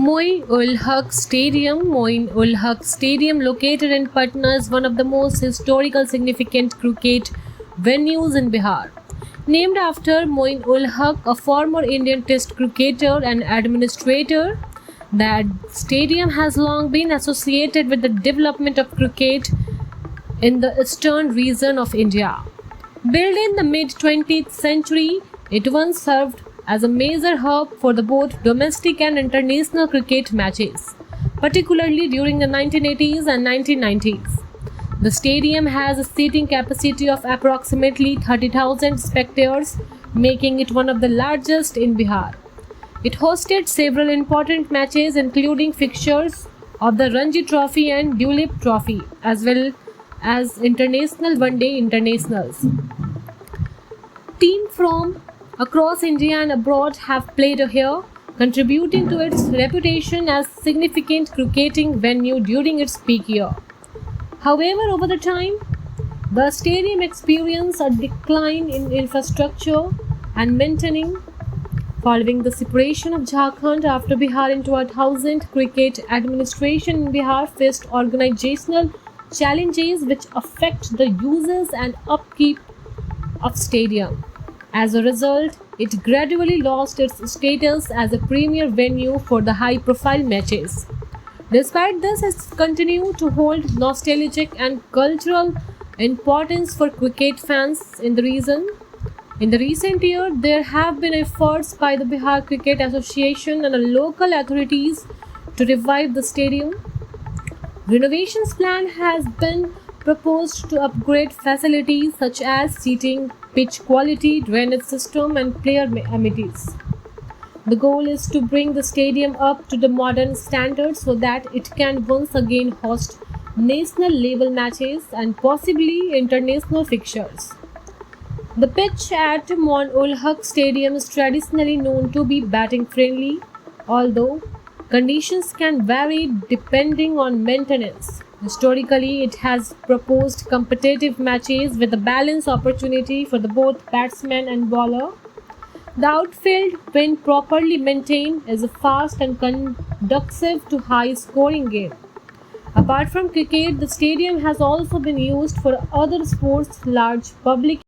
Moin ul Haq Stadium, located in Patna, is one of the most historical significant cricket venues in Bihar. Named after Moin ul Haq, a former Indian Test cricketer and administrator, that stadium has long been associated with the development of cricket in the eastern region of India. Built in the mid 20th century, it once served as a major hub for the both domestic and international cricket matches, particularly during the 1980s and 1990s. The stadium has a seating capacity of approximately 30,000 spectators, making it one of the largest in Bihar. It hosted several important matches, including fixtures of the Ranji Trophy and Dulip Trophy, as well as international one-day internationals. Teams from across India and abroad have played here, contributing to its reputation as significant cricketing venue during its peak year. However, over the time, the stadium experienced a decline in infrastructure and maintaining. Following the separation of Jharkhand after Bihar in 2000, cricket administration in Bihar faced organizational challenges which affect the uses and upkeep of stadium. As a result, it gradually lost its status as a premier venue for the high-profile matches. Despite this, it continued to hold nostalgic and cultural importance for cricket fans in the region. In the recent year, there have been efforts by the Bihar Cricket Association and the local authorities to revive the stadium. Renovations plan has been proposed to upgrade facilities such as seating, pitch quality, drainage system, and player amenities. The goal is to bring the stadium up to the modern standards so that it can once again host national level matches and possibly international fixtures. The pitch at Mon ul Haq Stadium is traditionally known to be batting friendly, although conditions can vary depending on maintenance. Historically, it has proposed competitive matches with a balanced opportunity for the both batsman and bowler. The outfield, when properly maintained, is a fast and conducive to high-scoring game. Apart from cricket, the stadium has also been used for other sports. Large public